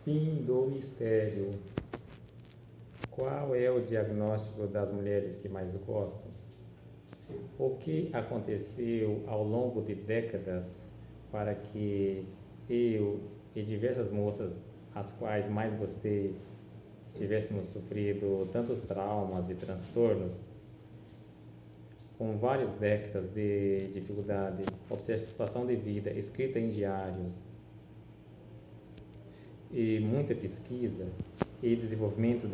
Fim do mistério. Qual é o diagnóstico das mulheres que mais gostam? O que aconteceu ao longo de décadas para que eu e diversas moças, as quais mais gostei, tivéssemos sofrido tantos traumas e transtornos, com várias décadas de dificuldade, observação de vida, escrita em diários e muita pesquisa e desenvolvimento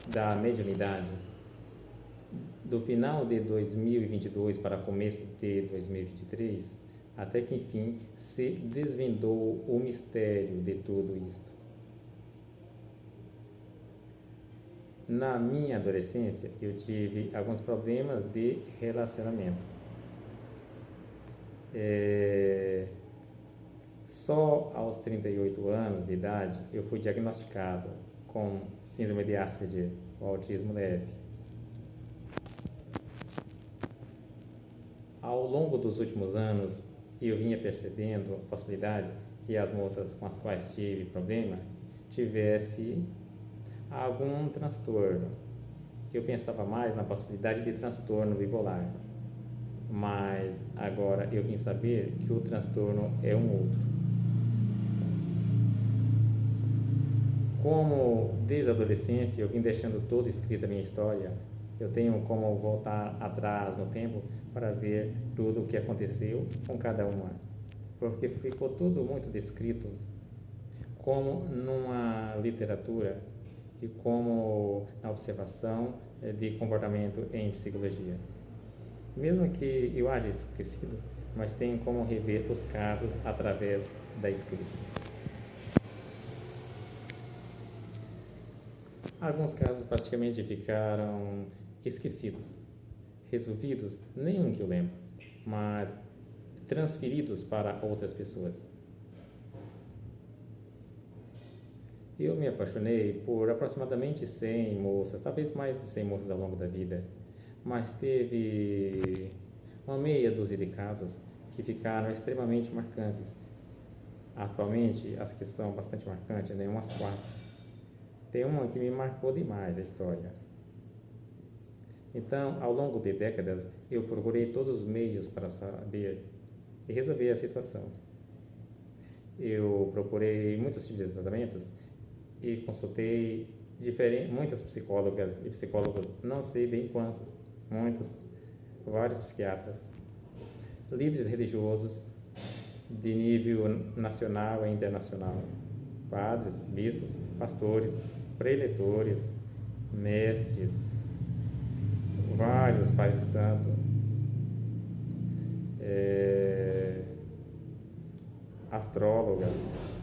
da mediunidade, do final de 2022 para começo de 2023, até que enfim se desvendou o mistério de tudo isto. Na minha adolescência, eu tive alguns problemas de relacionamento. Só aos 38 anos de idade eu fui diagnosticado com síndrome de Asperger, o autismo leve. Ao longo dos últimos anos, eu vinha percebendo a possibilidade que as moças com as quais tive problema tivesse algum transtorno. Eu pensava mais na possibilidade de transtorno bipolar, mas agora eu vim saber que o transtorno é um outro. Como desde a adolescência eu vim deixando toda escrita a minha história, eu tenho como voltar atrás no tempo para ver tudo o que aconteceu com cada uma, porque ficou tudo muito descrito como numa literatura e como na observação de comportamento em psicologia. Mesmo que eu haja esquecido, mas tenho como rever os casos através da escrita. Alguns casos praticamente ficaram esquecidos, resolvidos, nenhum que eu lembro, mas transferidos para outras pessoas. Eu me apaixonei por aproximadamente 100 moças, talvez mais de 100 moças ao longo da vida, mas teve uma meia dúzia de casos que ficaram extremamente marcantes. Atualmente, as que são bastante marcantes, né? Umas 4. Tem uma que me marcou demais a história. Então, ao longo de décadas, eu procurei todos os meios para saber e resolver a situação. Eu procurei muitos tipos de tratamentos e consultei muitas psicólogas e psicólogos, não sei bem quantos, vários psiquiatras, líderes religiosos de nível nacional e internacional, padres, bispos, pastores, preletores, mestres, vários pais de santo, astróloga,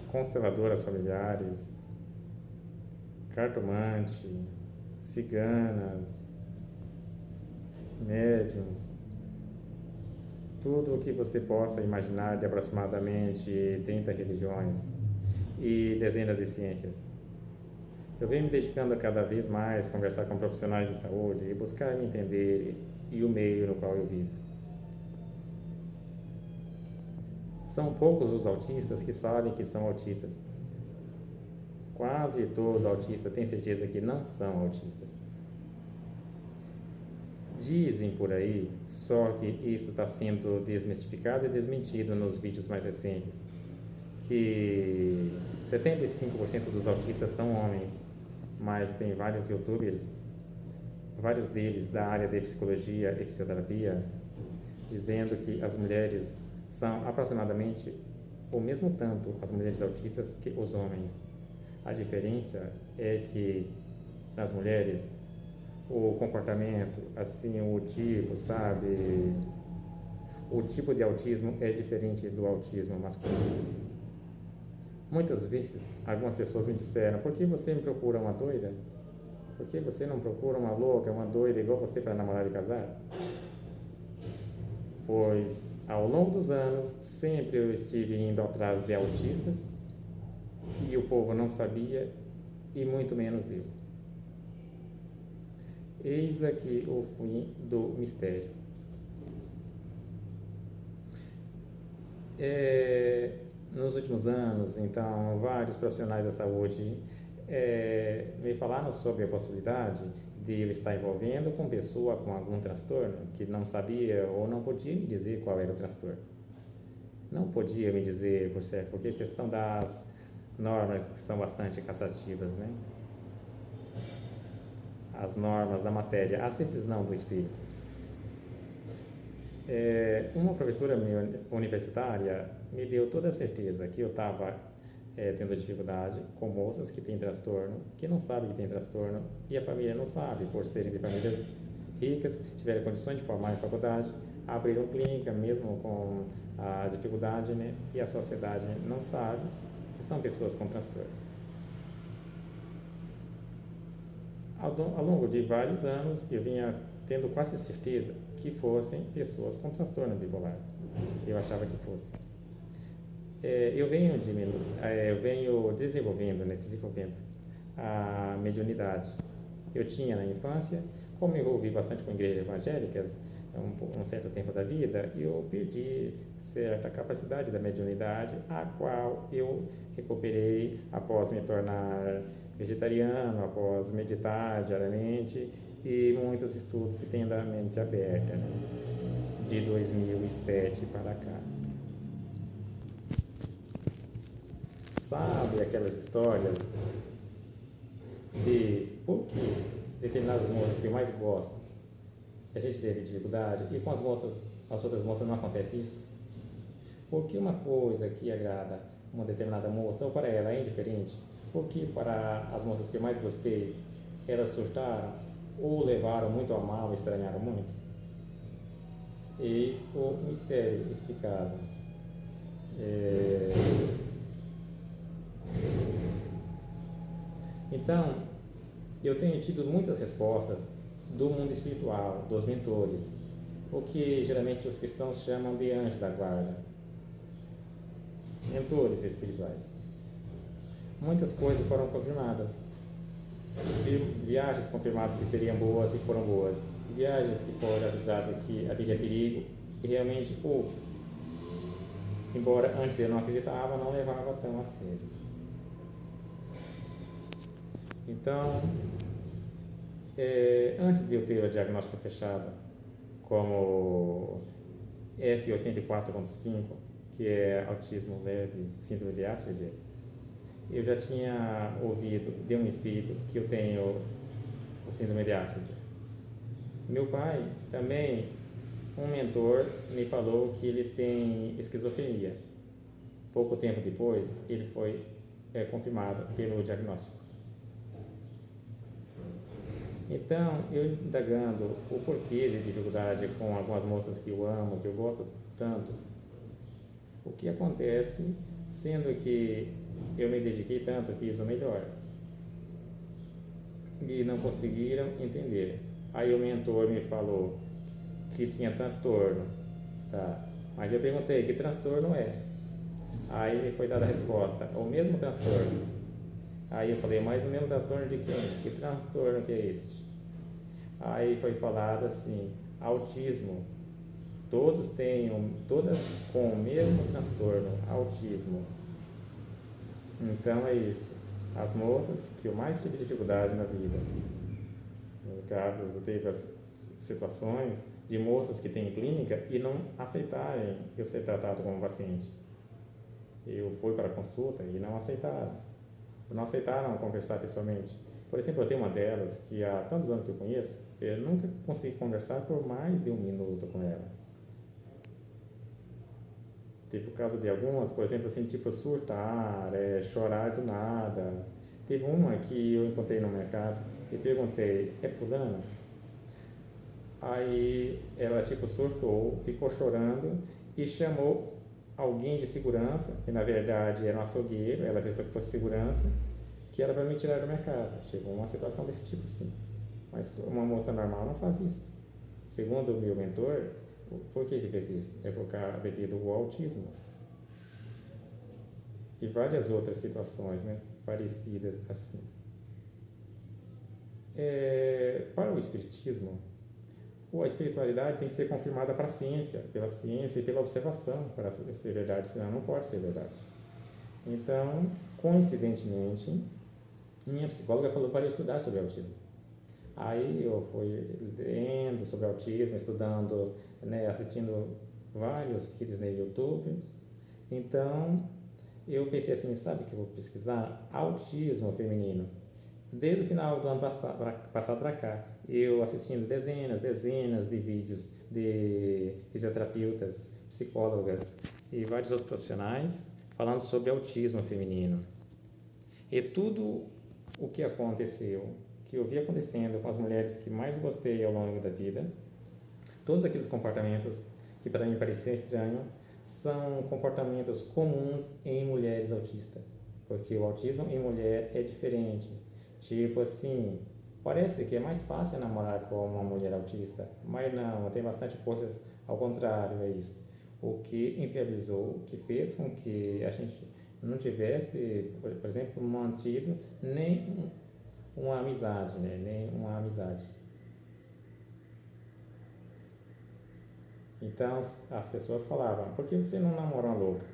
consteladoras familiares, cartomante, ciganas, médiums, tudo o que você possa imaginar de aproximadamente 30 religiões e dezenas de ciências. Eu venho me dedicando a cada vez mais conversar com profissionais de saúde e buscar me entender e o meio no qual eu vivo. São poucos os autistas que sabem que são autistas. Quase todo autista tem certeza que não são autistas. Dizem por aí, só que isso está sendo desmistificado e desmentido nos vídeos mais recentes, que 75% dos autistas são homens, mas tem vários youtubers, vários deles da área de psicologia e fisioterapia, dizendo que as mulheres são aproximadamente o mesmo tanto as mulheres autistas que os homens. A diferença é que nas mulheres o comportamento, assim, o tipo, sabe, o tipo de autismo é diferente do autismo masculino. Muitas vezes, algumas pessoas me disseram: por que você me procura uma doida? Por que você não procura uma louca, uma doida igual você para namorar e casar? Pois, ao longo dos anos, sempre eu estive indo atrás de autistas e o povo não sabia, e muito menos eu. Eis aqui o fim do mistério. Nos nos últimos anos, então, vários profissionais da saúde me falaram sobre a possibilidade de eu estar envolvendo com pessoa com algum transtorno que não sabia ou não podia me dizer qual era o transtorno. Não podia me dizer, por certo, porque a questão das normas são bastante cansativas, né? As normas da matéria, às vezes não do espírito. Uma professora minha universitária me deu toda a certeza que eu estava tendo dificuldade com moças que têm transtorno, que não sabem que têm transtorno e a família não sabe, por serem de famílias ricas, tiveram condições de formar em faculdade, abriram clínica mesmo com a dificuldade, né? E a sociedade não sabe que são pessoas com transtorno. Ao longo de vários anos eu vinha tendo quase certeza que fossem pessoas com transtorno bipolar. Eu achava que fosse. Eu venho desenvolvendo a mediunidade. Eu tinha na infância, como me envolvi bastante com igrejas evangélicas, um certo tempo da vida, eu perdi certa capacidade da mediunidade, a qual eu recuperei após me tornar vegetariano, após meditar diariamente e muitos estudos que têm a mente aberta, né? De 2007 para cá. Sabe aquelas histórias de por que determinadas moças que eu mais gosto a gente teve dificuldade e com as outras moças não acontece isso? Porque uma coisa que agrada uma determinada moça ou para ela é indiferente, porque para as moças que eu mais gostei elas surtaram ou levaram muito a mal, estranharam muito? Eis o mistério explicado. Então, eu tenho tido muitas respostas do mundo espiritual, dos mentores, o que geralmente os cristãos chamam de anjo da guarda, mentores espirituais. Muitas coisas foram confirmadas, viagens confirmadas que seriam boas e foram boas, viagens que foram avisadas que havia perigo e realmente houve. Embora antes eu não acreditava, não levava tão a sério. Então, antes de eu ter o diagnóstico fechado como F84.5, que é autismo leve, síndrome de Asperger, eu já tinha ouvido de um espírito que eu tenho a síndrome de Asperger. Meu pai também, um mentor, me falou que ele tem esquizofrenia. Pouco tempo depois, ele foi confirmado pelo diagnóstico. Então, eu indagando o porquê de dificuldade com algumas moças que eu amo, que eu gosto tanto, o que acontece, sendo que eu me dediquei tanto, fiz o melhor, e não conseguiram entender. Aí o mentor me falou que tinha transtorno, tá? Mas eu perguntei, que transtorno é? Aí me foi dada a resposta, o mesmo transtorno. Aí eu falei, mas o mesmo transtorno de quem? Que transtorno que é este? Aí foi falado assim, autismo. Todas com o mesmo transtorno, autismo. Então é isso. As moças que eu mais tive dificuldade na vida. No caso, eu teve as situações de moças que têm clínica e não aceitarem eu ser tratado como paciente. Eu fui para a consulta e não aceitaram. Não aceitaram conversar pessoalmente. Por exemplo, eu tenho uma delas que há tantos anos que eu conheço, eu nunca consegui conversar por mais de um minuto com ela. Teve o caso de algumas, por exemplo, assim, tipo surtar, chorar do nada. Teve uma que eu encontrei no mercado e perguntei, é fulana? Aí ela tipo surtou, ficou chorando e chamou alguém de segurança, que na verdade era um açougueiro, ela pensou que fosse segurança, que era para me tirar do mercado. Chegou uma situação desse tipo sim. Mas uma moça normal não faz isso. Segundo o meu mentor, por que fez isso? É devido ao autismo. E várias outras situações, né, parecidas assim. Para o espiritismo, a espiritualidade tem que ser confirmada pela ciência e pela observação, para ser verdade, senão não pode ser verdade. Então, coincidentemente, minha psicóloga falou para eu estudar sobre autismo. Aí eu fui lendo sobre autismo, estudando, né, assistindo vários vídeos no YouTube. Então, eu pensei assim, sabe que eu vou pesquisar autismo feminino. Desde o final do ano passado para cá, eu assistindo dezenas de vídeos de fisioterapeutas, psicólogas e vários outros profissionais falando sobre autismo feminino. E tudo o que aconteceu, que eu vi acontecendo com as mulheres que mais gostei ao longo da vida, todos aqueles comportamentos que para mim pareciam estranhos, são comportamentos comuns em mulheres autistas, porque o autismo em mulher é diferente. Tipo assim, parece que é mais fácil namorar com uma mulher autista, mas não, tem bastante coisas ao contrário, é isso. O que inviabilizou, o que fez com que a gente não tivesse, por exemplo, mantido nem uma amizade, né? Nem uma amizade. Então as pessoas falavam, por que você não namora uma louca?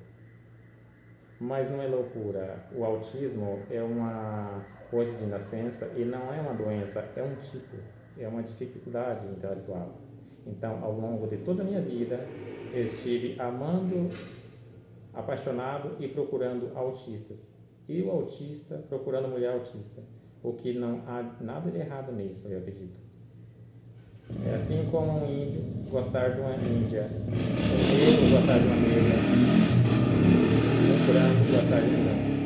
Mas não é loucura. O autismo é uma coisa de nascença e não é uma doença, é um tipo, é uma dificuldade intelectual. Então, ao longo de toda a minha vida, eu estive amando, apaixonado e procurando autistas. E o autista procurando mulher autista. O que não há nada de errado nisso, eu acredito. É assim como um índio gostar de uma índia, um negro gostar de uma negra, um branco gostar de um branco.